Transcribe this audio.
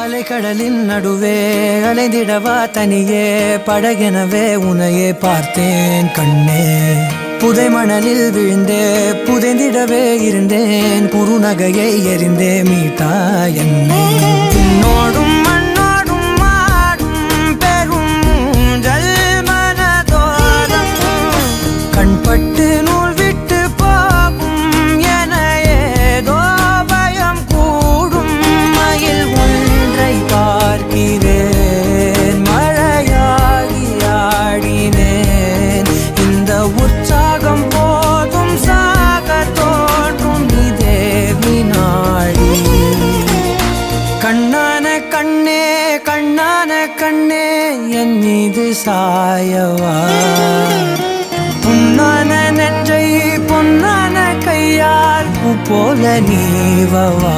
அலைக்கடலின் நடுவே அலைந்திடவா தனியே படகெனவே உனையே பார்த்தேன் கண்ணே. புதை மணலில் விழுந்தே புதைந்திடவே இருந்தேன் குறுநகையை எறிந்தே மீட்டா என்னை. உன்னோடும் மண்ணோடும் மாடும் பெரும் ஊஞ்சல் மனதோரம் கண்பட்டு நூல் விட்டு போகும் என ஏதோ பயம் கூடும். மயில் ஒன்றை பார்க்கிறேன் மழையாகி ஆடினேன். இந்த உற்சாகம் போதும் சாக தோன்றும் இதே வினாடி. கண்ணான கண்ணே கண்ணான கண்ணே என் மீது சாயவா. பொன்னான நெஞ்சை பொன்னான கையால் பூ போல நீவவா.